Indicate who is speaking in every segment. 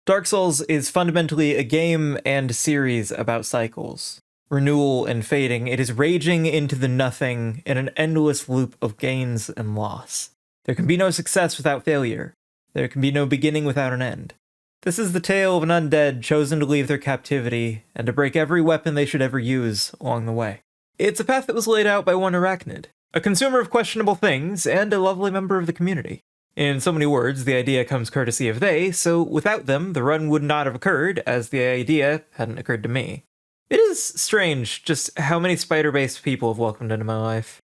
Speaker 1: Dark Souls is fundamentally a game and series about cycles. Renewal and fading, it is raging into the nothing in an endless loop of gains and loss. There can be no success without failure. There can be no beginning without an end. This is the tale of an undead chosen to leave their captivity and to break every weapon they should ever use along the way. It's a path that was laid out by one arachnid, a consumer of questionable things and a lovely member of the community. In so many words, the idea comes courtesy of they, so without them, the run would not have occurred, as the idea hadn't occurred to me. It is strange just how many spider-based people have welcomed into my life.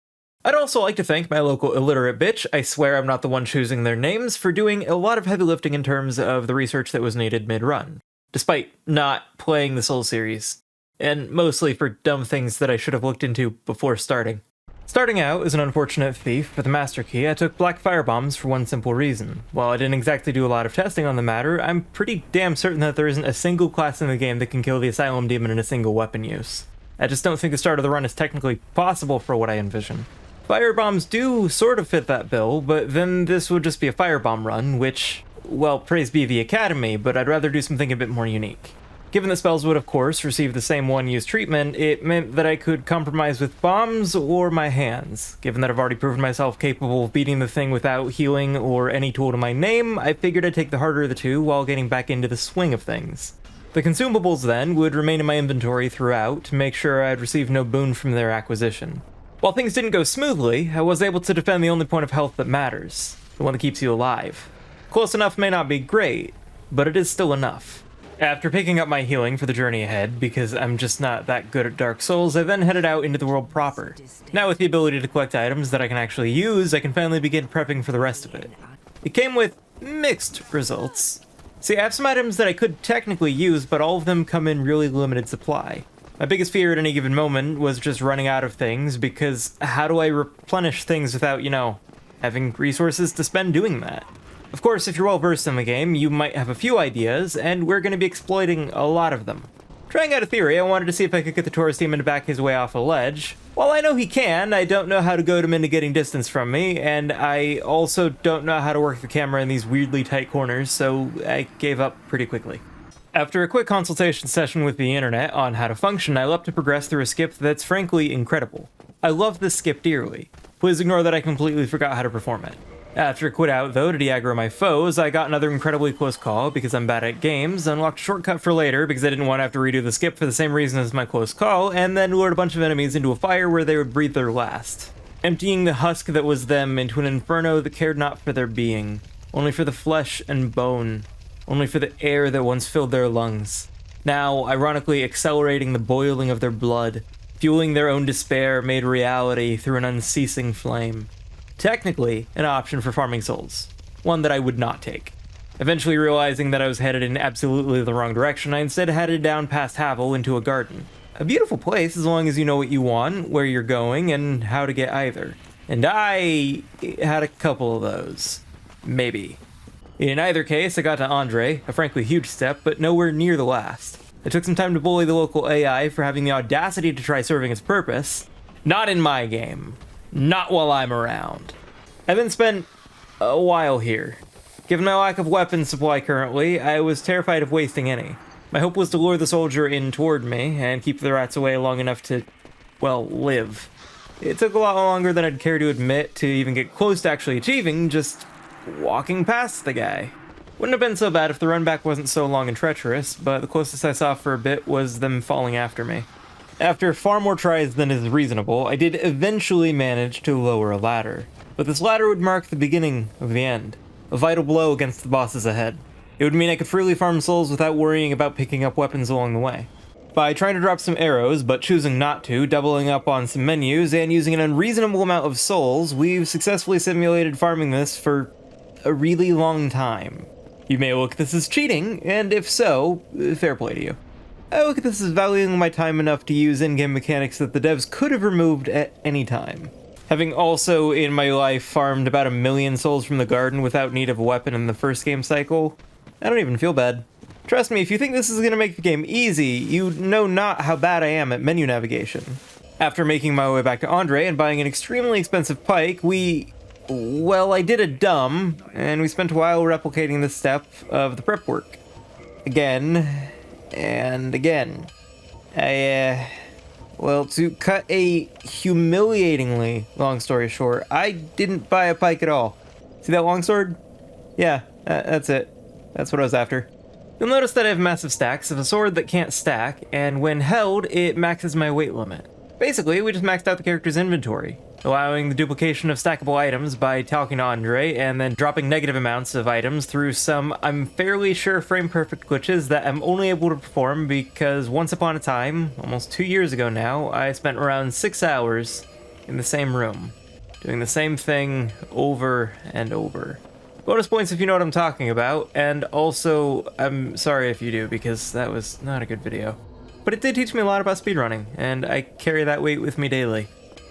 Speaker 1: I'd also like to thank my local illiterate bitch, I swear I'm not the one choosing their names, for doing a lot of heavy lifting in terms of the research that was needed mid-run, despite not playing the Souls series, and mostly for dumb things that I should have looked into before starting. Starting out as an unfortunate thief for the Master Key, I took black firebombs for one simple reason. While I didn't exactly do a lot of testing on the matter, I'm pretty damn certain that there isn't a single class in the game that can kill the Asylum Demon in a single weapon use. I just don't think the start of the run is technically possible for what I envision. Firebombs do sort of fit that bill, but then this would just be a firebomb run, which, well, praise be the Academy, but I'd rather do something a bit more unique. Given that spells would, of course, receive the same one-use treatment, it meant that I could compromise with bombs or my hands. Given that I've already proven myself capable of beating the thing without healing or any tool to my name, I figured I'd take the harder of the two while getting back into the swing of things. The consumables, then, would remain in my inventory throughout to make sure I'd receive no boon from their acquisition. While things didn't go smoothly, I was able to defend the only point of health that matters, the one that keeps you alive. Close enough may not be great, but it is still enough. After picking up my healing for the journey ahead, because I'm just not that good at Dark Souls, I then headed out into the world proper. Now with the ability to collect items that I can actually use, I can finally begin prepping for the rest of it. It came with mixed results. See, I have some items that I could technically use, but all of them come in really limited supply. My biggest fear at any given moment was just running out of things, because how do I replenish things without, having resources to spend doing that? Of course, if you're well versed in the game, you might have a few ideas, and we're going to be exploiting a lot of them. Trying out a theory, I wanted to see if I could get the tourist demon to back his way off a ledge. While I know he can, I don't know how to goad him into getting distance from me, and I also don't know how to work the camera in these weirdly tight corners, so I gave up pretty quickly. After a quick consultation session with the internet on how to function, I leapt to progress through a skip that's frankly incredible. I love this skip dearly. Please ignore that I completely forgot how to perform it. After a quit out, though, to de-aggro my foes, I got another incredibly close call because I'm bad at games, unlocked a shortcut for later because I didn't want to have to redo the skip for the same reason as my close call, and then lured a bunch of enemies into a fire where they would breathe their last, emptying the husk that was them into an inferno that cared not for their being, only for the flesh and bone, only for the air that once filled their lungs, now ironically accelerating the boiling of their blood, fueling their own despair made reality through an unceasing flame. Technically, an option for farming souls. One that I would not take. Eventually realizing that I was headed in absolutely the wrong direction, I instead headed down past Havel into a garden. A beautiful place as long as you know what you want, where you're going, and how to get either. And I had a couple of those. Maybe. In either case, I got to Andre, a frankly huge step, but nowhere near the last. I took some time to bully the local AI for having the audacity to try serving its purpose. Not in my game. Not while I'm around. I then spent a while here. Given my lack of weapons supply currently, I was terrified of wasting any. My hope was to lure the soldier in toward me, and keep the rats away long enough to, well, live. It took a lot longer than I'd care to admit to even get close to actually achieving, just walking past the guy. Wouldn't have been so bad if the run back wasn't so long and treacherous, but the closest I saw for a bit was them falling after me. After far more tries than is reasonable, I did eventually manage to lower a ladder. But this ladder would mark the beginning of the end. A vital blow against the bosses ahead. It would mean I could freely farm souls without worrying about picking up weapons along the way. By trying to drop some arrows, but choosing not to, doubling up on some menus, and using an unreasonable amount of souls, we've successfully simulated farming this for a really long time. You may look at this as cheating, and if so, fair play to you. I look at this as valuing my time enough to use in-game mechanics that the devs could have removed at any time. Having also, in my life, farmed about 1 million souls from the garden without need of a weapon in the first game cycle, I don't even feel bad. Trust me, if you think this is going to make the game easy, you know not how bad I am at menu navigation. After making my way back to Andre and buying an extremely expensive pike, I did a dumb, and we spent a while replicating this step of the prep work. again and again. Well, to cut a humiliatingly long story short, I didn't buy a pike at all. See that longsword? Yeah, that's it. That's what I was after. You'll notice that I have massive stacks of a sword that can't stack, and when held, it maxes my weight limit. Basically, we just maxed out the character's inventory, allowing the duplication of stackable items by talking to Andre, and then dropping negative amounts of items through some, I'm fairly sure, frame-perfect glitches that I'm only able to perform because once upon a time, almost 2 years ago now, I spent around 6 hours in the same room, doing the same thing over and over. Bonus points if you know what I'm talking about, and also, I'm sorry if you do, because that was not a good video. But it did teach me a lot about speedrunning, and I carry that weight with me daily.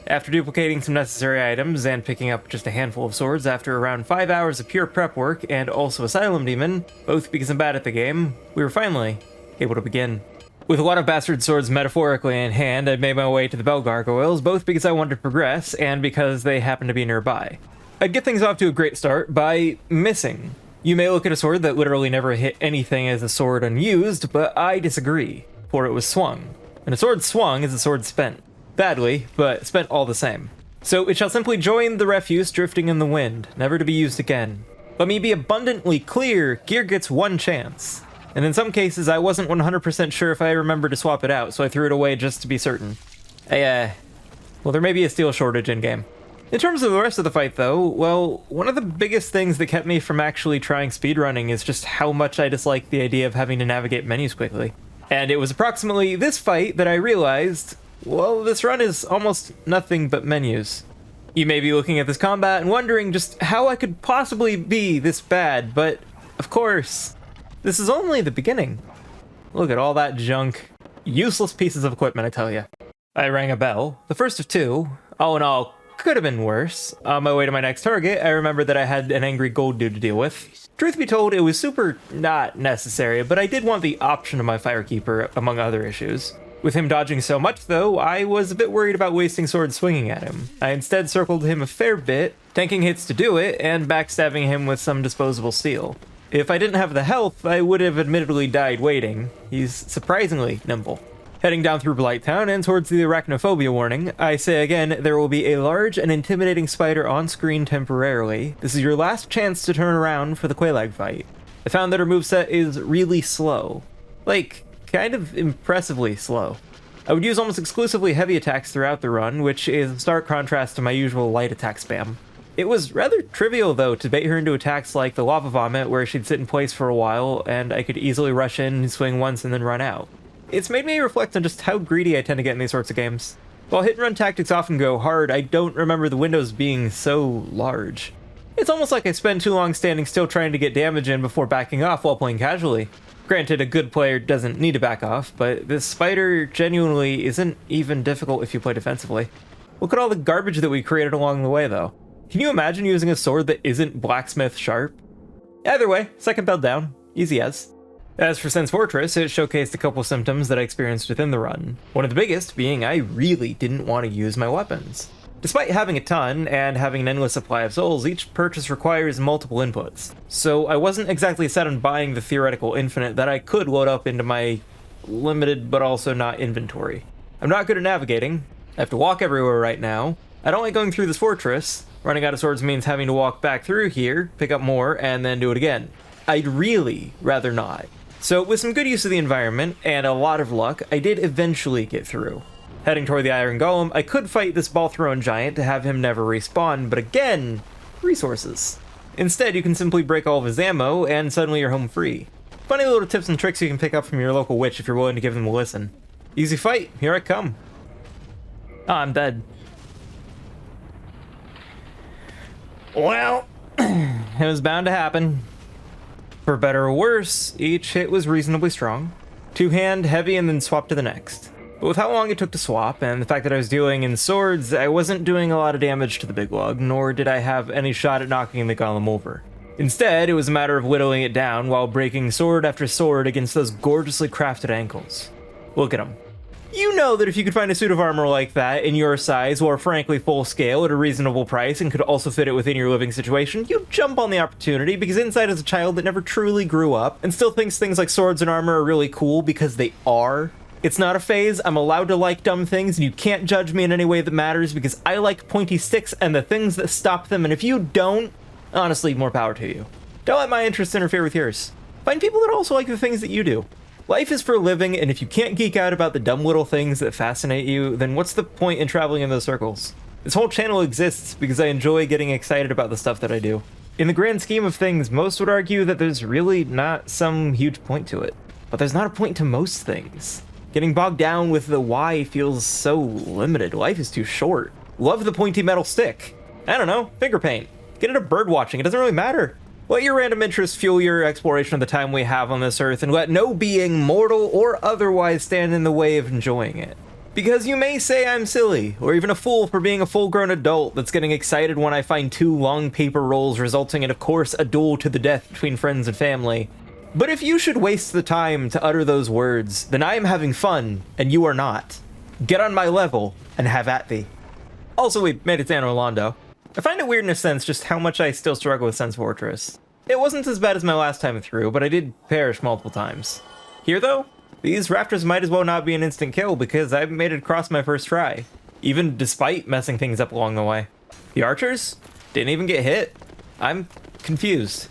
Speaker 1: After duplicating some necessary items and picking up just a handful of swords after around 5 hours of pure prep work and also Asylum Demon, both because I'm bad at the game, we were finally able to begin. With a lot of bastard swords metaphorically in hand, I made my way to the Bell Gargoyles, both because I wanted to progress and because they happened to be nearby. I'd get things off to a great start by missing. You may look at a sword that literally never hit anything as a sword unused, but I disagree. For it was swung. And a sword swung is a sword spent. Badly, but spent all the same. So it shall simply join the refuse drifting in the wind, never to be used again. Let me be abundantly clear, gear gets one chance. And in some cases I wasn't 100% sure if I remembered to swap it out, so I threw it away just to be certain. Well, there may be a steel shortage in-game. In terms of the rest of the fight though, well, one of the biggest things that kept me from actually trying speedrunning is just how much I dislike the idea of having to navigate menus quickly. And it was approximately this fight that I realized, well, this run is almost nothing but menus. You may be looking at this combat and wondering just how I could possibly be this bad, but of course, this is only the beginning. Look at all that junk. Useless pieces of equipment, I tell ya. I rang a bell, the first of two. All in all, could have been worse. On my way to my next target, I remembered that I had an angry gold dude to deal with. Truth be told, it was super not necessary, but I did want the option of my Firekeeper, among other issues. With him dodging so much, though, I was a bit worried about wasting swords swinging at him. I instead circled him a fair bit, tanking hits to do it, and backstabbing him with some disposable steel. If I didn't have the health, I would have admittedly died waiting. He's surprisingly nimble. Heading down through Blighttown and towards the arachnophobia warning, I say again, there will be a large and intimidating spider on screen temporarily. This is your last chance to turn around for the Quelaag fight. I found that her moveset is really slow. Like, kind of impressively slow. I would use almost exclusively heavy attacks throughout the run, which is a stark contrast to my usual light attack spam. It was rather trivial though to bait her into attacks like the Lava Vomit where she'd sit in place for a while and I could easily rush in and swing once and then run out. It's made me reflect on just how greedy I tend to get in these sorts of games. While hit and run tactics often go hard, I don't remember the windows being so large. It's almost like I spend too long standing still trying to get damage in before backing off while playing casually. Granted, a good player doesn't need to back off, but this spider genuinely isn't even difficult if you play defensively. Look at all the garbage that we created along the way though. Can you imagine using a sword that isn't blacksmith sharp? Either way, second bell down. Easy as. As for Sen's Fortress, it showcased a couple symptoms that I experienced within the run. One of the biggest being I really didn't want to use my weapons. Despite having a ton and having an endless supply of souls, each purchase requires multiple inputs. So I wasn't exactly set on buying the theoretical infinite that I could load up into my limited but also not inventory. I'm not good at navigating. I have to walk everywhere right now. I don't like going through this fortress. Running out of swords means having to walk back through here, pick up more, and then do it again. I'd really rather not. So with some good use of the environment and a lot of luck, I did eventually get through. Heading toward the Iron Golem, I could fight this ball-thrown giant to have him never respawn, but again, resources. Instead, you can simply break all of his ammo, and suddenly you're home free. Funny little tips and tricks you can pick up from your local witch if you're willing to give them a listen. Easy fight, here I come. Ah, I'm dead. Well, it was bound to happen. For better or worse, each hit was reasonably strong. Two-hand, heavy, and then swap to the next. But with how long it took to swap, and the fact that I was dealing in swords, I wasn't doing a lot of damage to the big lug, nor did I have any shot at knocking the golem over. Instead, it was a matter of whittling it down while breaking sword after sword against those gorgeously crafted ankles. Look at them. You know that if you could find a suit of armor like that in your size, or frankly full scale at a reasonable price, and could also fit it within your living situation, you'd jump on the opportunity, because Inside is a child that never truly grew up, and still thinks things like swords and armor are really cool because they are. It's not a phase, I'm allowed to like dumb things, and you can't judge me in any way that matters, because I like pointy sticks and the things that stop them, and if you don't, honestly, more power to you. Don't let my interests interfere with yours. Find people that also like the things that you do. Life is for living, and if you can't geek out about the dumb little things that fascinate you, then what's the point in traveling in those circles? This whole channel exists because I enjoy getting excited about the stuff that I do. In the grand scheme of things, most would argue that there's really not some huge point to it. But there's not a point to most things. Getting bogged down with the why feels so limited. Life is too short. Love the pointy metal stick. I don't know, finger paint. Get into bird watching, it doesn't really matter. Let your random interests fuel your exploration of the time we have on this earth, and let no being, mortal or otherwise, stand in the way of enjoying it. Because you may say I'm silly, or even a fool for being a full-grown adult that's getting excited when I find 2 long paper rolls resulting in, of course, a duel to the death between friends and family. But if you should waste the time to utter those words, then I am having fun, and you are not. Get on my level, and have at thee. Also, we made it to Anor Londo. I find it weird in a sense just how much I still struggle with Sense Fortress. It wasn't as bad as my last time through, but I did perish multiple times. Here though, these raptors might as well not be an instant kill because I made it across my first try, even despite messing things up along the way. The archers didn't even get hit. I'm confused.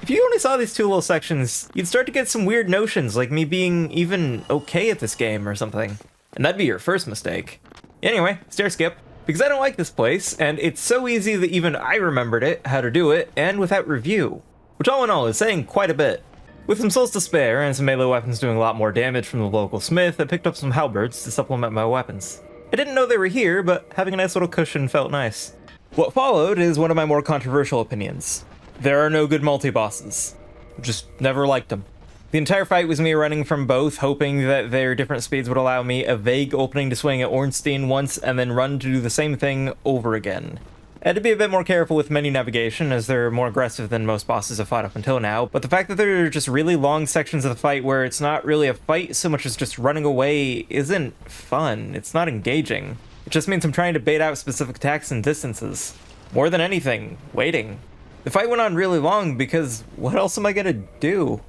Speaker 1: If you only saw these 2 little sections, you'd start to get some weird notions like me being even okay at this game or something. And that'd be your first mistake. Anyway, stair skip. Because I don't like this place, and it's so easy that even I remembered it, how to do it, and without review. Which all in all is saying quite a bit. With some souls to spare, and some melee weapons doing a lot more damage from the local smith, I picked up some halberds to supplement my weapons. I didn't know they were here, but having a nice little cushion felt nice. What followed is one of my more controversial opinions. There are no good multi-bosses. Just never liked them. The entire fight was me running from both, hoping that their different speeds would allow me a vague opening to swing at Ornstein once and then run to do the same thing over again. I had to be a bit more careful with menu navigation as they're more aggressive than most bosses I've fought up until now, but the fact that there are just really long sections of the fight where it's not really a fight so much as just running away isn't fun. It's not engaging. It just means I'm trying to bait out specific attacks and distances. More than anything, waiting. The fight went on really long because what else am I gonna do?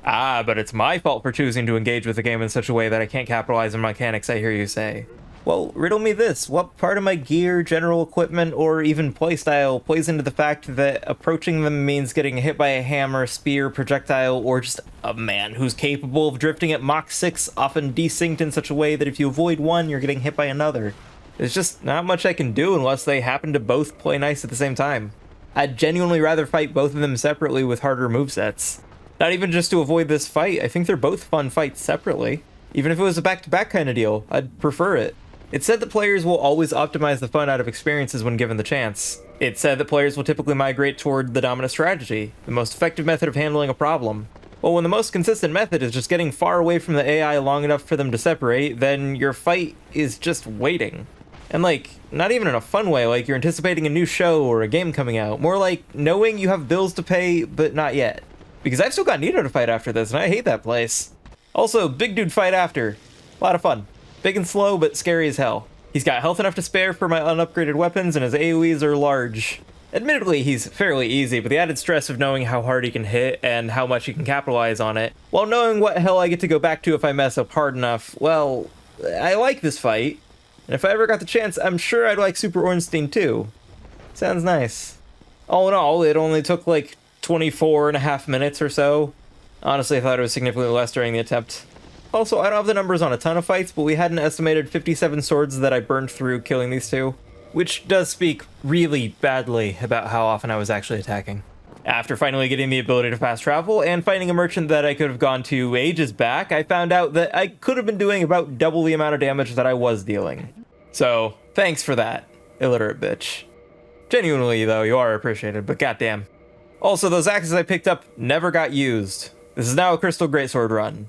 Speaker 1: Ah, but it's my fault for choosing to engage with the game in such a way that I can't capitalize on mechanics, I hear you say. Well, riddle me this. What part of my gear, general equipment, or even playstyle plays into the fact that approaching them means getting hit by a hammer, spear, projectile, or just a man who's capable of drifting at Mach 6, often desynced in such a way that if you avoid one, you're getting hit by another? There's just not much I can do unless they happen to both play nice at the same time. I'd genuinely rather fight both of them separately with harder movesets. Not even just to avoid this fight, I think they're both fun fights separately. Even if it was a back-to-back kind of deal, I'd prefer it. It's said that players will always optimize the fun out of experiences when given the chance. It's said that players will typically migrate toward the dominant strategy, the most effective method of handling a problem. Well, when the most consistent method is just getting far away from the AI long enough for them to separate, then your fight is just waiting. And like, not even in a fun way, like you're anticipating a new show or a game coming out, more like knowing you have bills to pay, but not yet. Because I've still got Nito to fight after this, and I hate that place. Also, big dude fight after. A lot of fun. Big and slow, but scary as hell. He's got health enough to spare for my unupgraded weapons, and his AoEs are large. Admittedly, he's fairly easy, but the added stress of knowing how hard he can hit and how much he can capitalize on it, while knowing what hell I get to go back to if I mess up hard enough, well, I like this fight. And if I ever got the chance, I'm sure I'd like Super Ornstein too. Sounds nice. All in all, it only took like 24.5 minutes or so. Honestly, I thought it was significantly less during the attempt. Also, I don't have the numbers on a ton of fights, but we had an estimated 57 swords that I burned through killing these 2, which does speak really badly about how often I was actually attacking. After finally getting the ability to fast travel and finding a merchant that I could have gone to ages back, I found out that I could have been doing about double the amount of damage that I was dealing. So, thanks for that, illiterate bitch. Genuinely, though, you are appreciated, but goddamn. Also, those axes I picked up never got used. This is now a Crystal Greatsword run.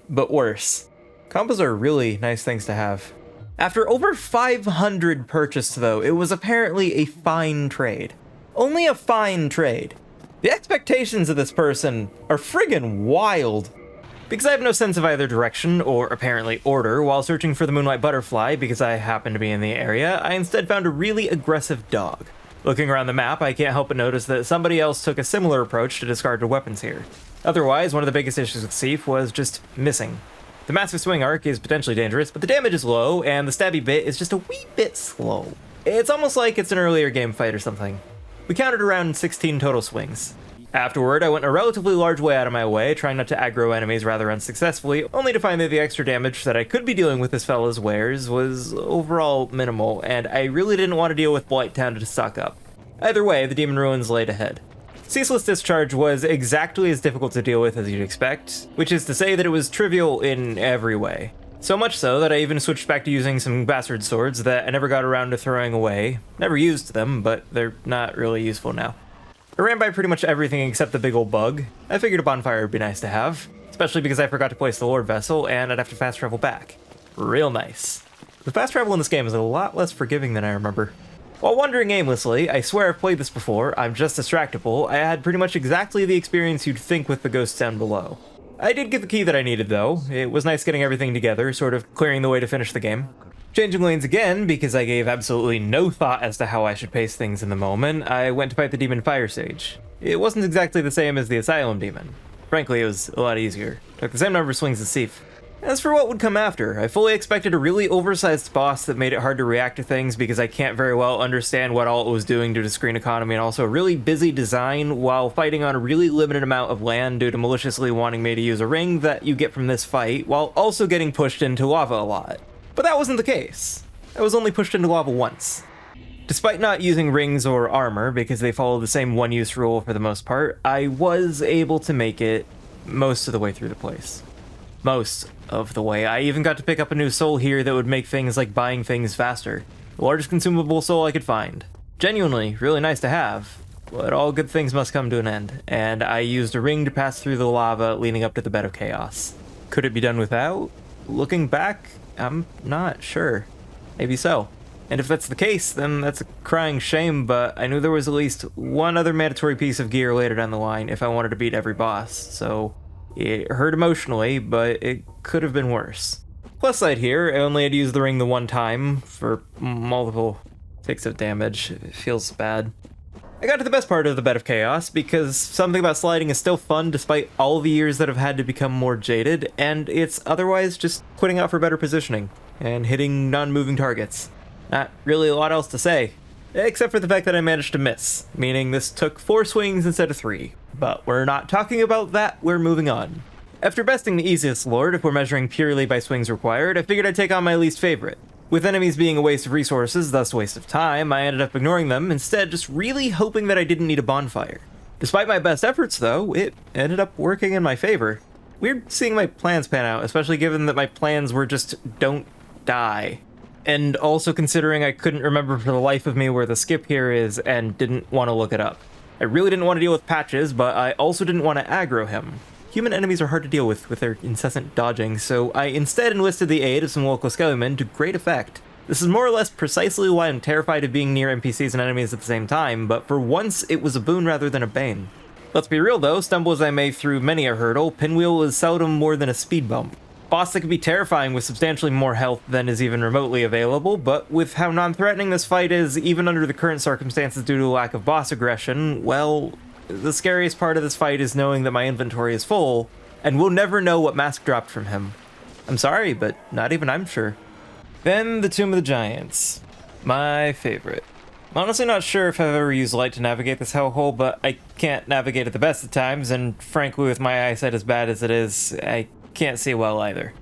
Speaker 1: But worse. Combos are really nice things to have. After over 500 purchased, though, it was apparently a fine trade. Only a fine trade. The expectations of this person are friggin' wild. Because I have no sense of either direction or apparently order while searching for the moonlight butterfly because I happen to be in the area, I instead found a really aggressive dog. Looking around the map, I can't help but notice that somebody else took a similar approach to discarded weapons here. Otherwise, one of the biggest issues with Smough was just missing. The massive swing arc is potentially dangerous, but the damage is low, and the stabby bit is just a wee bit slow. It's almost like it's an earlier game fight or something. We counted around 16 total swings. Afterward, I went a relatively large way out of my way, trying not to aggro enemies rather unsuccessfully, only to find that the extra damage that I could be dealing with this fella's wares was overall minimal, and I really didn't want to deal with Blighttown to stock up. Either way, the Demon Ruins laid ahead. Ceaseless Discharge was exactly as difficult to deal with as you'd expect, which is to say that it was trivial in every way. So much so that I even switched back to using some bastard swords that I never got around to throwing away. Never used them, but they're not really useful now. I ran by pretty much everything except the big old bug. I figured a bonfire would be nice to have, especially because I forgot to place the Lord Vessel and I'd have to fast travel back. Real nice. The fast travel in this game is a lot less forgiving than I remember. While wandering aimlessly, I swear I've played this before, I'm just distractible, I had pretty much exactly the experience you'd think with the ghosts down below. I did get the key that I needed though. It was nice getting everything together, sort of clearing the way to finish the game. Changing lanes again, because I gave absolutely no thought as to how I should pace things in the moment, I went to fight the Demon Fire Sage. It wasn't exactly the same as the Asylum Demon. Frankly, it was a lot easier. Took the same number of swings as Smough. As for what would come after, I fully expected a really oversized boss that made it hard to react to things because I can't very well understand what all it was doing due to screen economy, and also a really busy design while fighting on a really limited amount of land due to maliciously wanting me to use a ring that you get from this fight, while also getting pushed into lava a lot. But that wasn't the case. I was only pushed into lava once. Despite not using rings or armor, because they follow the same one-use rule for the most part, I was able to make it most of the way through the place. Most of the way. I even got to pick up a new soul here that would make things like buying things faster. The largest consumable soul I could find. Genuinely, really nice to have, but all good things must come to an end, and I used a ring to pass through the lava leading up to the Bed of Chaos. Could it be done without? Looking back, I'm not sure. Maybe so. And if that's the case, then that's a crying shame, but I knew there was at least one other mandatory piece of gear later down the line if I wanted to beat every boss, so it hurt emotionally, but it could have been worse. Plus side here, I only had used the ring the one time for multiple ticks of damage. It feels bad. I got to the best part of the Bed of Chaos because something about sliding is still fun despite all the years that I've had to become more jaded, and it's otherwise just putting out for better positioning and hitting non-moving targets. Not really a lot else to say, except for the fact that I managed to miss, meaning this took 4 swings instead of 3. But we're not talking about that, we're moving on. After besting the easiest lord, if we're measuring purely by swings required, I figured I'd take on my least favorite. With enemies being a waste of resources, thus a waste of time, I ended up ignoring them, instead just really hoping that I didn't need a bonfire. Despite my best efforts though, it ended up working in my favor. Weird seeing my plans pan out, especially given that my plans were just don't die. And also considering I couldn't remember for the life of me where the skip here is and didn't want to look it up. I really didn't want to deal with Patches, but I also didn't want to aggro him. Human enemies are hard to deal with their incessant dodging, so I instead enlisted the aid of some local skellymen to great effect. This is more or less precisely why I'm terrified of being near NPCs and enemies at the same time, but for once it was a boon rather than a bane. Let's be real though, stumble as I may through many a hurdle, Pinwheel is seldom more than a speed bump. Boss that can be terrifying with substantially more health than is even remotely available, but with how non-threatening this fight is even under the current circumstances due to a lack of boss aggression, well, the scariest part of this fight is knowing that my inventory is full, and we'll never know what mask dropped from him. I'm sorry, but not even I'm sure. Then the Tomb of the Giants. My favorite. I'm honestly not sure if I've ever used light to navigate this hellhole, but I can't navigate at the best of times, and frankly with my eyesight as bad as it is, I can't see well either.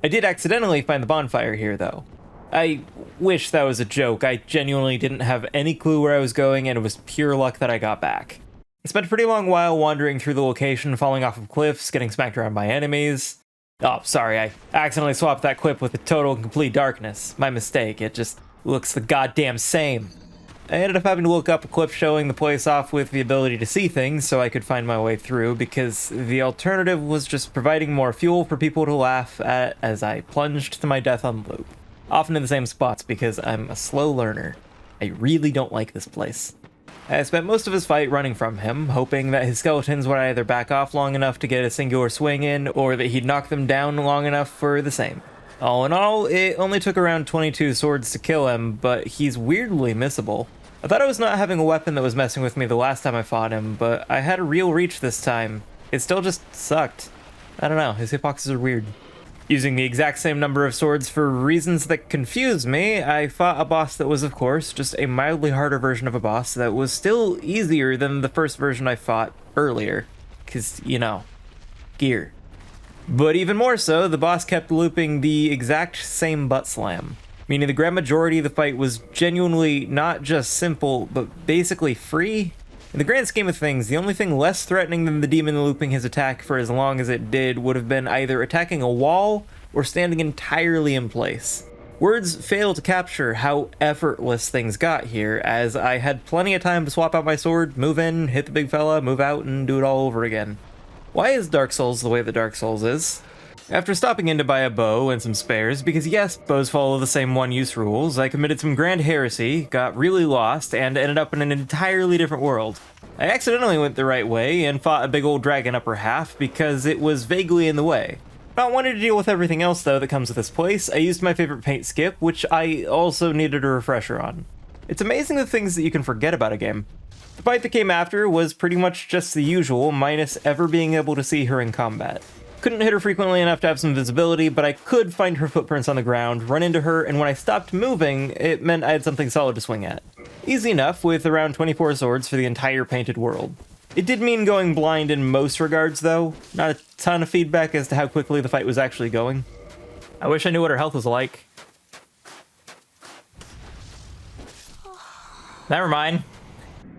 Speaker 1: I did accidentally find the bonfire here though. I wish that was a joke. I genuinely didn't have any clue where I was going, and it was pure luck that I got back. I spent a pretty long while wandering through the location, falling off of cliffs, getting smacked around by enemies. Oh, sorry, I accidentally swapped that clip with the total and complete darkness. My mistake, it just looks the goddamn same. I ended up having to look up a clip showing the place off with the ability to see things so I could find my way through, because the alternative was just providing more fuel for people to laugh at as I plunged to my death on loop. Often in the same spots because I'm a slow learner. I really don't like this place. I spent most of his fight running from him, hoping that his skeletons would either back off long enough to get a singular swing in, or that he'd knock them down long enough for the same. All in all, it only took around 22 swords to kill him, but he's weirdly missable. I thought I was not having a weapon that was messing with me the last time I fought him, but I had a real reach this time. It still just sucked. I don't know, his hitboxes are weird. Using the exact same number of swords for reasons that confuse me, I fought a boss that was, of course, just a mildly harder version of a boss that was still easier than the first version I fought earlier. 'Cause, you know, gear. But even more so, the boss kept looping the exact same butt slam, meaning the grand majority of the fight was genuinely not just simple, but basically free. In the grand scheme of things, the only thing less threatening than the demon looping his attack for as long as it did would have been either attacking a wall or standing entirely in place. Words fail to capture how effortless things got here, as I had plenty of time to swap out my sword, move in, hit the big fella, move out, and do it all over again. Why is Dark Souls the way that Dark Souls is? After stopping in to buy a bow and some spares, because yes, bows follow the same one-use rules, I committed some grand heresy, got really lost, and ended up in an entirely different world. I accidentally went the right way and fought a big old dragon upper half because it was vaguely in the way. Not wanting to deal with everything else though that comes with this place, I used my favorite paint skip, which I also needed a refresher on. It's amazing the things that you can forget about a game. The fight that came after was pretty much just the usual, minus ever being able to see her in combat. Couldn't hit her frequently enough to have some visibility, but I could find her footprints on the ground, run into her, and when I stopped moving, it meant I had something solid to swing at. Easy enough, with around 24 swords for the entire painted world. It did mean going blind in most regards, though. Not a ton of feedback as to how quickly the fight was actually going. I wish I knew what her health was like. Never mind.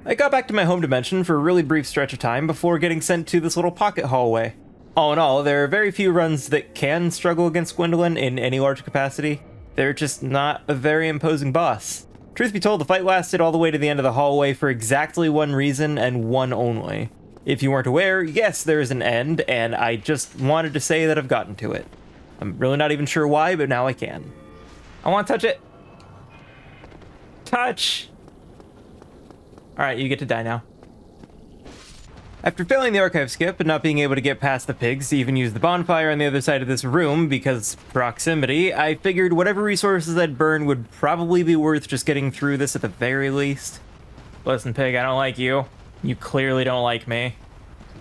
Speaker 1: I got back to my home dimension for a really brief stretch of time before getting sent to this little pocket hallway. All in all, there are very few runs that can struggle against Gwendolyn in any large capacity. They're just not a very imposing boss. Truth be told, the fight lasted all the way to the end of the hallway for exactly one reason and one only. If you weren't aware, yes, there is an end, and I just wanted to say that I've gotten to it. I'm really not even sure why, but now I can. I want to touch it. Touch! Alright, you get to die now. After failing the archive skip and not being able to get past the pigs to even use the bonfire on the other side of this room because proximity, I figured whatever resources I'd burn would probably be worth just getting through this at the very least. Listen, pig, I don't like you. You clearly don't like me.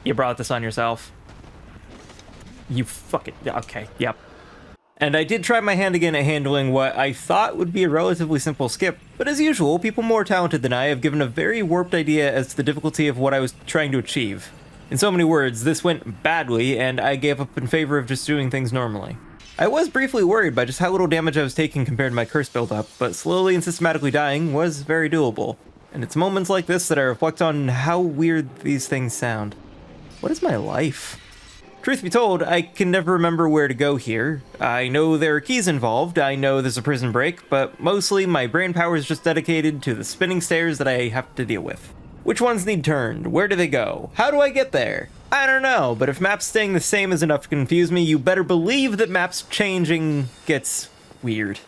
Speaker 1: You brought this on yourself. You fucking... Okay, yep. And I did try my hand again at handling what I thought would be a relatively simple skip, but as usual, people more talented than I have given a very warped idea as to the difficulty of what I was trying to achieve. In so many words, this went badly, and I gave up in favor of just doing things normally. I was briefly worried by just how little damage I was taking compared to my curse buildup, but slowly and systematically dying was very doable. And it's moments like this that I reflect on how weird these things sound. What is my life? Truth be told, I can never remember where to go here. I know there are keys involved, I know there's a prison break, but mostly my brain power is just dedicated to the spinning stairs that I have to deal with. Which ones need turned? Where do they go? How do I get there? I don't know, but if maps staying the same is enough to confuse me, you better believe that maps changing gets weird.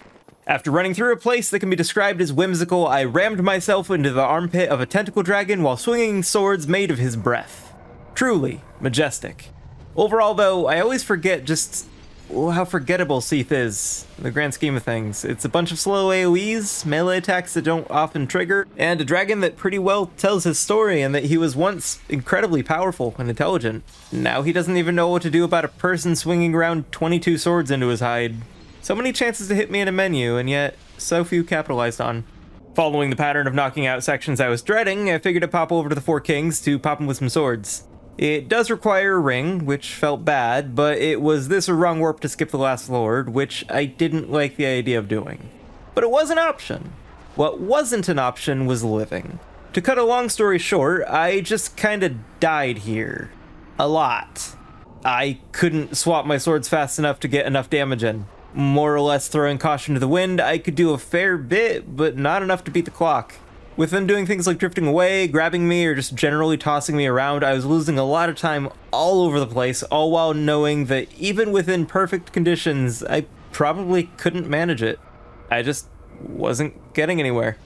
Speaker 1: After running through a place that can be described as whimsical, I rammed myself into the armpit of a tentacle dragon while swinging swords made of his breath. Truly majestic. Overall, though, I always forget just how forgettable Seath is, in the grand scheme of things. It's a bunch of slow AoEs, melee attacks that don't often trigger, and a dragon that pretty well tells his story and that he was once incredibly powerful and intelligent. Now he doesn't even know what to do about a person swinging around 22 swords into his hide. So many chances to hit me in a menu, and yet so few capitalized on. Following the pattern of knocking out sections I was dreading, I figured I'd pop over to the Four Kings to pop them with some swords. It does require a ring, which felt bad, but it was this or wrong warp to skip the last lord, which I didn't like the idea of doing. But it was an option. What wasn't an option was living. To cut a long story short, I just kinda died here. A lot. I couldn't swap my swords fast enough to get enough damage in. More or less throwing caution to the wind, I could do a fair bit, but not enough to beat the clock. With them doing things like drifting away, grabbing me, or just generally tossing me around, I was losing a lot of time all over the place, all while knowing that even within perfect conditions, I probably couldn't manage it. I just wasn't getting anywhere.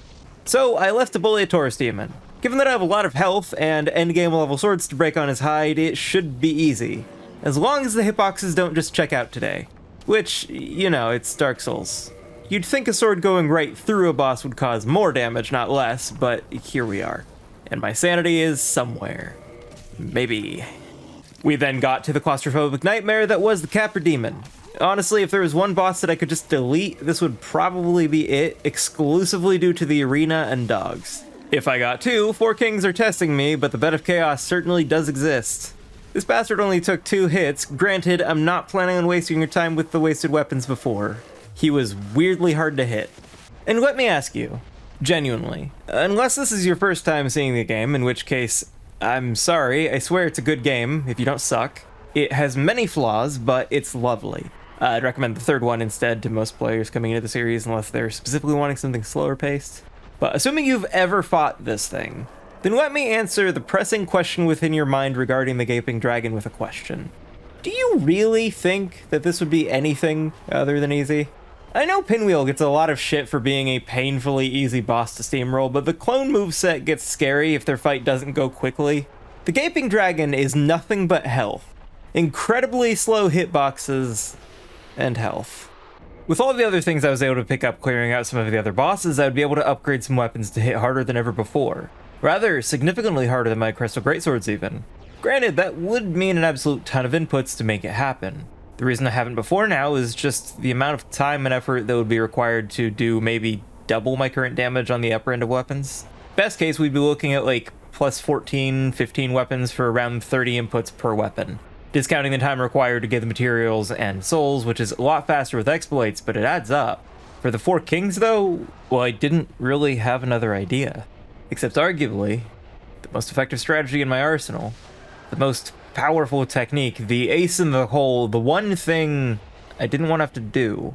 Speaker 1: So I left to bully a Taurus demon. Given that I have a lot of health and endgame level swords to break on his hide, it should be easy. As long as the hitboxes don't just check out today. Which, you know, it's Dark Souls. You'd think a sword going right through a boss would cause more damage, not less, but here we are. And my sanity is somewhere. Maybe. We then got to the claustrophobic nightmare that was the Capra Demon. Honestly, if there was one boss that I could just delete, this would probably be it, exclusively due to the arena and dogs. If I got two, 4 kings are testing me, but the bed of chaos certainly does exist. This bastard only took 2 hits. Granted, I'm not planning on wasting your time with the wasted weapons before. He was weirdly hard to hit. And let me ask you, genuinely, unless this is your first time seeing the game, in which case, I'm sorry, I swear it's a good game, if you don't suck. It has many flaws, but it's lovely. I'd recommend the third one instead to most players coming into the series, unless they're specifically wanting something slower paced. But assuming you've ever fought this thing, then let me answer the pressing question within your mind regarding the Gaping Dragon with a question. Do you really think that this would be anything other than easy? I know Pinwheel gets a lot of shit for being a painfully easy boss to steamroll, but the clone moveset gets scary if their fight doesn't go quickly. The Gaping Dragon is nothing but health. Incredibly slow hitboxes and health. With all the other things I was able to pick up clearing out some of the other bosses, I would be able to upgrade some weapons to hit harder than ever before. Rather, significantly harder than my Crystal Greatswords even. Granted, that would mean an absolute ton of inputs to make it happen. The reason I haven't before now is just the amount of time and effort that would be required to do maybe double my current damage on the upper end of weapons. Best case, we'd be looking at like plus 14, 15 weapons for around 30 inputs per weapon. Discounting the time required to get the materials and souls, which is a lot faster with exploits, but it adds up. For the 4 kings though, well, I didn't really have another idea. Except arguably, the most effective strategy in my arsenal, the most powerful technique, the ace in the hole, the one thing I didn't want to have to do.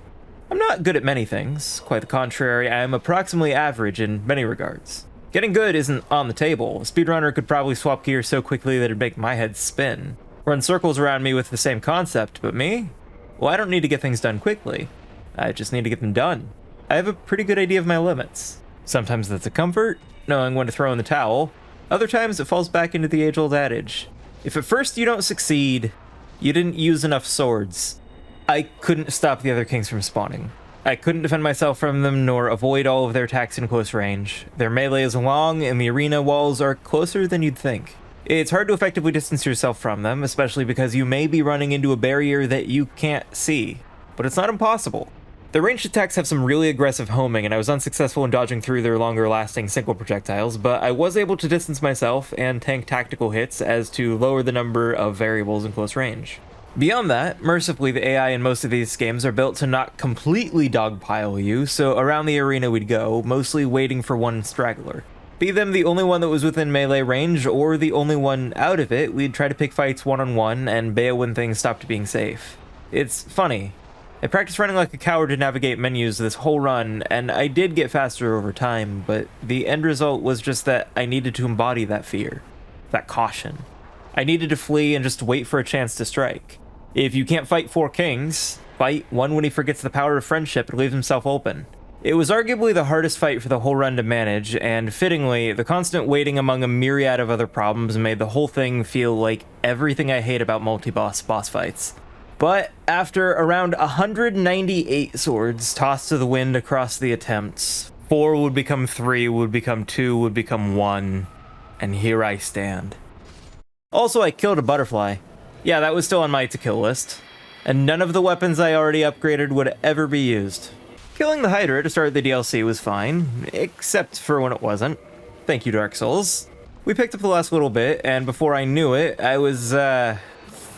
Speaker 1: I'm not good at many things, quite the contrary, I am approximately average in many regards. Getting good isn't on the table. A speedrunner could probably swap gears so quickly that it'd make my head spin. Run circles around me with the same concept, but me? Well, I don't need to get things done quickly. I just need to get them done. I have a pretty good idea of my limits. Sometimes that's a comfort, knowing when to throw in the towel. Other times it falls back into the age-old adage. If at first you don't succeed, you didn't use enough swords. I couldn't stop the other kings from spawning. I couldn't defend myself from them nor avoid all of their attacks in close range. Their melee is long and the arena walls are closer than you'd think. It's hard to effectively distance yourself from them, especially because you may be running into a barrier that you can't see. But it's not impossible. The ranged attacks have some really aggressive homing, and I was unsuccessful in dodging through their longer-lasting single projectiles, but I was able to distance myself and tank tactical hits as to lower the number of variables in close range. Beyond that, mercifully the AI in most of these games are built to not completely dogpile you, so around the arena we'd go, mostly waiting for one straggler. Be them the only one that was within melee range, or the only one out of it, we'd try to pick fights one-on-one and bail when things stopped being safe. It's funny. I practiced running like a coward to navigate menus this whole run, and I did get faster over time, but the end result was just that I needed to embody that fear, that caution. I needed to flee and just wait for a chance to strike. If you can't fight 4 kings, fight one when he forgets the power of friendship and leaves himself open. It was arguably the hardest fight for the whole run to manage, and fittingly, the constant waiting among a myriad of other problems made the whole thing feel like everything I hate about multi-boss boss fights. But after around 198 swords tossed to the wind across the attempts, 4 would become 3, would become 2, would become 1, and here I stand. Also, I killed a butterfly. Yeah, that was still on my to-kill list, and none of the weapons I already upgraded would ever be used. Killing the Hydra to start the DLC was fine, except for when it wasn't. Thank you, Dark Souls. We picked up the last little bit, and before I knew it, I was,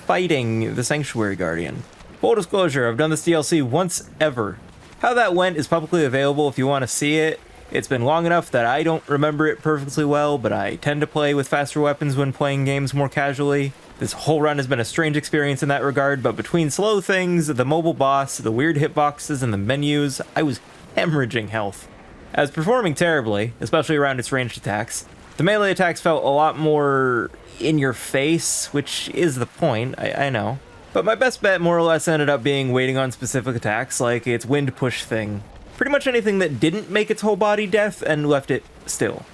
Speaker 1: fighting the Sanctuary Guardian. Full disclosure, I've done this DLC once ever. How that went is publicly available if you want to see it. It's been long enough that I don't remember it perfectly well, but I tend to play with faster weapons when playing games more casually. This whole run has been a strange experience in that regard, but between slow things, the mobile boss, the weird hitboxes, and the menus, I was hemorrhaging health. I was performing terribly, especially around its ranged attacks. The melee attacks felt a lot more in your face, which is the point, I know. But my best bet more or less ended up being waiting on specific attacks, like its wind push thing. Pretty much anything that didn't make its whole body death and left it still.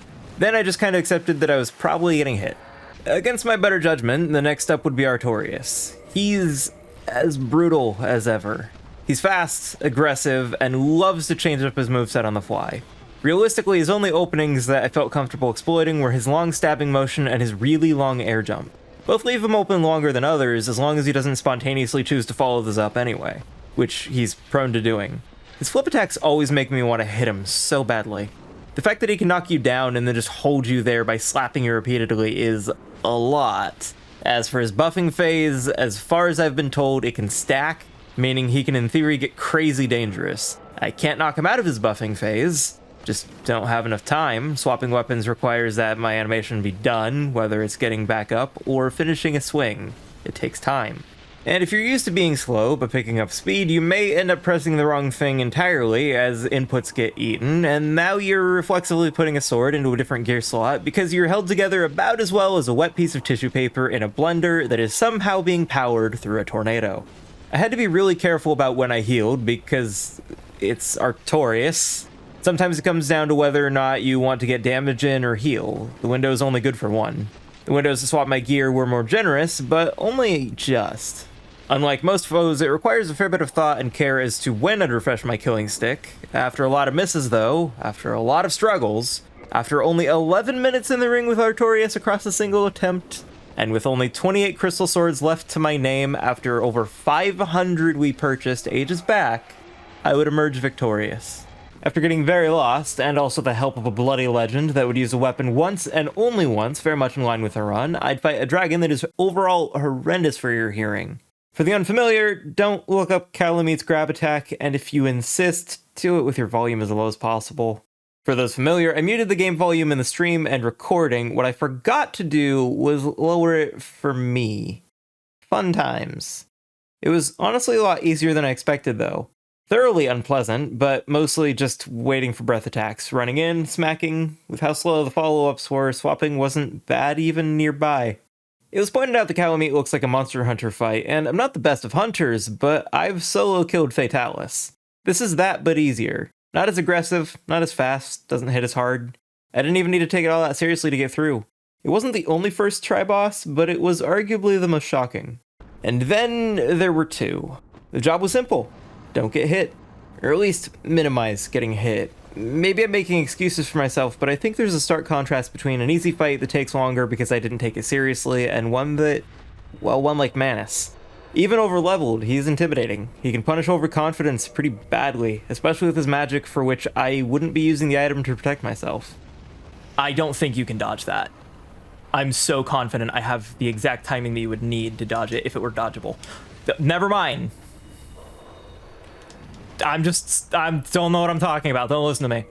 Speaker 1: Then I just kind of accepted that I was probably getting hit. Against my better judgment, the next up would be Artorias. He's as brutal as ever. He's fast, aggressive, and loves to change up his moveset on the fly. Realistically, his only openings that I felt comfortable exploiting were his long stabbing motion and his really long air jump. Both leave him open longer than others, as long as he doesn't spontaneously choose to follow this up anyway, which he's prone to doing. His flip attacks always make me want to hit him so badly. The fact that he can knock you down and then just hold you there by slapping you repeatedly is a lot. As for his buffing phase, as far as I've been told, it can stack, meaning he can in theory get crazy dangerous. I can't knock him out of his buffing phase, just don't have enough time. Swapping weapons requires that my animation be done, whether it's getting back up or finishing a swing. It takes time. And if you're used to being slow but picking up speed, you may end up pressing the wrong thing entirely as inputs get eaten, and now you're reflexively putting a sword into a different gear slot because you're held together about as well as a wet piece of tissue paper in a blender that is somehow being powered through a tornado. I had to be really careful about when I healed because it's Artorias. Sometimes it comes down to whether or not you want to get damage in or heal. The window is only good for one. The windows to swap my gear were more generous, but only just. Unlike most foes, it requires a fair bit of thought and care as to when I'd refresh my killing stick. After a lot of misses though, after a lot of struggles, after only 11 minutes in the ring with Artorias across a single attempt, and with only 28 crystal swords left to my name after over 500 we purchased ages back, I would emerge victorious. After getting very lost, and also the help of a bloody legend that would use a weapon once and only once, very much in line with the run, I'd fight a dragon that is overall horrendous for your hearing. For the unfamiliar, don't look up Calameet's grab attack, and if you insist, do it with your volume as low as possible. For those familiar, I muted the game volume in the stream and recording. What I forgot to do was lower it for me. Fun times. It was honestly a lot easier than I expected though. Thoroughly unpleasant, but mostly just waiting for breath attacks. Running in, smacking. With how slow the follow-ups were, swapping wasn't bad even nearby. It was pointed out that Calameet looks like a Monster Hunter fight, and I'm not the best of hunters, but I've solo killed Fatalis. This is that, but easier. Not as aggressive, not as fast, doesn't hit as hard. I didn't even need to take it all that seriously to get through. It wasn't the only first try boss, but it was arguably the most shocking. And then there were two. The job was simple. Don't get hit. Or at least minimize getting hit. Maybe I'm making excuses for myself, but I think there's a stark contrast between an easy fight that takes longer because I didn't take it seriously, and one that, well, one like Manus. Even over-leveled, he's intimidating. He can punish overconfidence pretty badly, especially with his magic for which I wouldn't be using the item to protect myself.
Speaker 2: I don't think you can dodge that. I'm so confident I have the exact timing that you would need to dodge it if it were dodgeable. Never mind. I don't know what I'm talking about. Don't listen to me.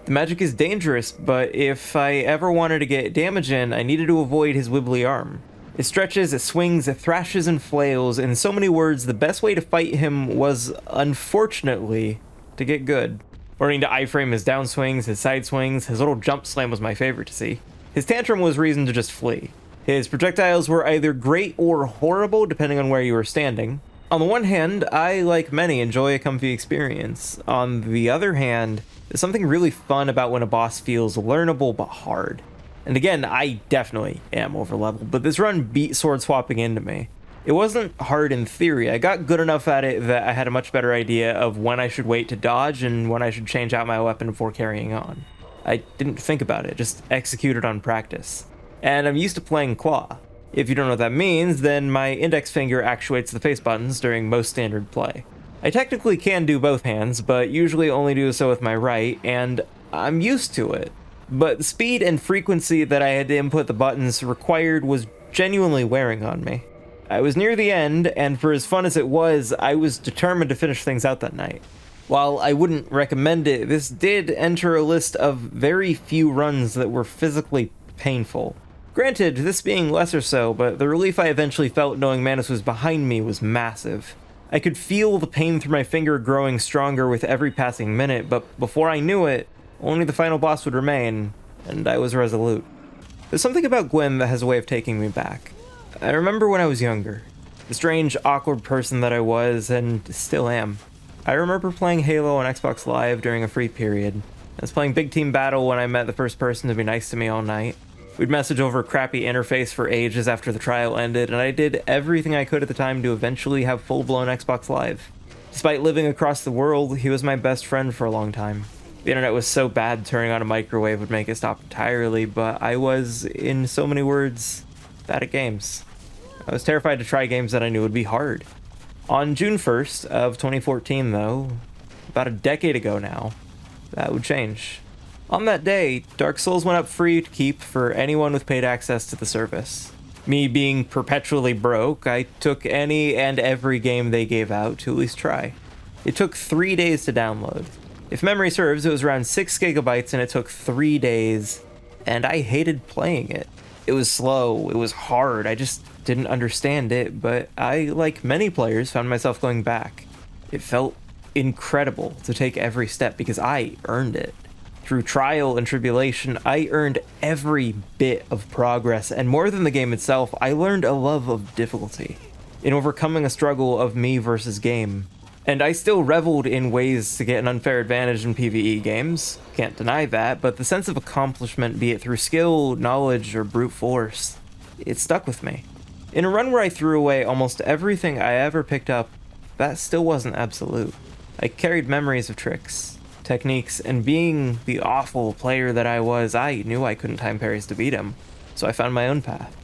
Speaker 1: The magic is dangerous, but if I ever wanted to get damage in, I needed to avoid his wibbly arm. It stretches, it swings, it thrashes and flails. In so many words, the best way to fight him was, unfortunately, to get good. Learning to iframe his downswings, his side swings, his little jump slam was my favorite to see. His tantrum was reason to just flee. His projectiles were either great or horrible, depending on where you were standing. On the one hand, I, like many, enjoy a comfy experience. On the other hand, there's something really fun about when a boss feels learnable but hard. And again, I definitely am overleveled, but this run beat sword swapping into me. It wasn't hard in theory. I got good enough at it that I had a much better idea of when I should wait to dodge and when I should change out my weapon before carrying on. I didn't think about it, just executed on practice. And I'm used to playing claw. If you don't know what that means, then my index finger actuates the face buttons during most standard play. I technically can do both hands, but usually only do so with my right, and I'm used to it. But the speed and frequency that I had to input the buttons required was genuinely wearing on me. I was near the end, and for as fun as it was, I was determined to finish things out that night. While I wouldn't recommend it, this did enter a list of very few runs that were physically painful. Granted, this being lesser so, but the relief I eventually felt knowing Manus was behind me was massive. I could feel the pain through my finger growing stronger with every passing minute, but before I knew it, only the final boss would remain, and I was resolute. There's something about Gwyn that has a way of taking me back. I remember when I was younger, the strange, awkward person that I was, and still am. I remember playing Halo on Xbox Live during a free period. I was playing Big Team Battle when I met the first person to be nice to me all night. We'd message over a crappy interface for ages after the trial ended, and I did everything I could at the time to eventually have full-blown Xbox Live. Despite living across the world, he was my best friend for a long time. The internet was so bad, turning on a microwave would make it stop entirely, but I was, in so many words, bad at games. I was terrified to try games that I knew would be hard. On June 1st of 2014, though, about a decade ago now, that would change. On that day, Dark Souls went up free to keep for anyone with paid access to the service. Me being perpetually broke, I took any and every game they gave out to at least try. It took 3 days to download. If memory serves, it was around 6 gigabytes and it took 3 days, and I hated playing it. It was slow, it was hard, I just didn't understand it, but I, like many players, found myself going back. It felt incredible to take every step because I earned it. Through trial and tribulation, I earned every bit of progress, and more than the game itself, I learned a love of difficulty, in overcoming a struggle of me versus game. And I still reveled in ways to get an unfair advantage in PvE games, can't deny that, but the sense of accomplishment, be it through skill, knowledge, or brute force, it stuck with me. In a run where I threw away almost everything I ever picked up, that still wasn't absolute. I carried memories of tricks, techniques, and being the awful player that I was, I knew I couldn't time parries to beat him, so I found my own path.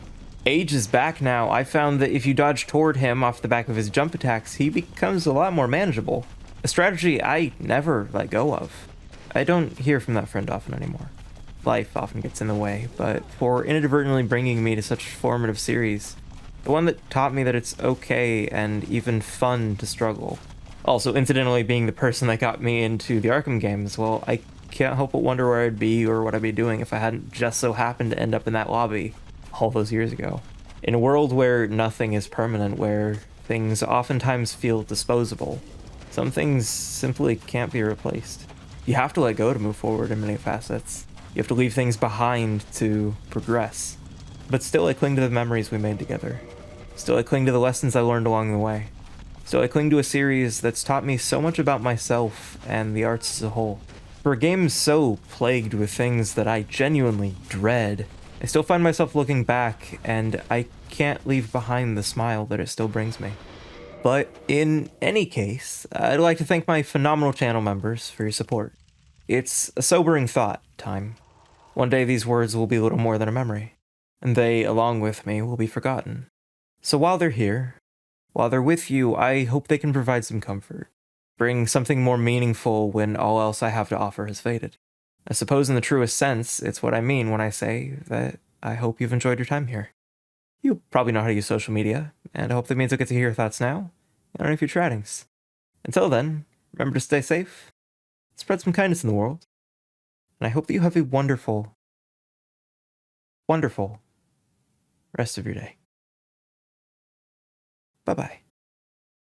Speaker 1: Ages back now, I found that if you dodge toward him off the back of his jump attacks, he becomes a lot more manageable. A strategy I never let go of. I don't hear from that friend often anymore. Life often gets in the way, but for inadvertently bringing me to such formative series, the one that taught me that it's okay and even fun to struggle. Also, incidentally being the person that got me into the Arkham games, well, I can't help but wonder where I'd be or what I'd be doing if I hadn't just so happened to end up in that lobby all those years ago. In a world where nothing is permanent, where things oftentimes feel disposable, some things simply can't be replaced. You have to let go to move forward in many facets. You have to leave things behind to progress. But still I cling to the memories we made together. Still I cling to the lessons I learned along the way. Still I cling to a series that's taught me so much about myself and the arts as a whole. For a game so plagued with things that I genuinely dread, I still find myself looking back, and I can't leave behind the smile that it still brings me. But in any case, I'd like to thank my phenomenal channel members for your support. It's a sobering thought, time. One day these words will be little more than a memory, and they, along with me, will be forgotten. So while they're here, while they're with you, I hope they can provide some comfort, bring something more meaningful when all else I have to offer has faded. I suppose in the truest sense, it's what I mean when I say that I hope you've enjoyed your time here. You probably know how to use social media, and I hope that means I'll get to hear your thoughts now and on your future outings. Until then, remember to stay safe, spread some kindness in the world, and I hope that you have a wonderful, wonderful rest of your day. Bye-bye.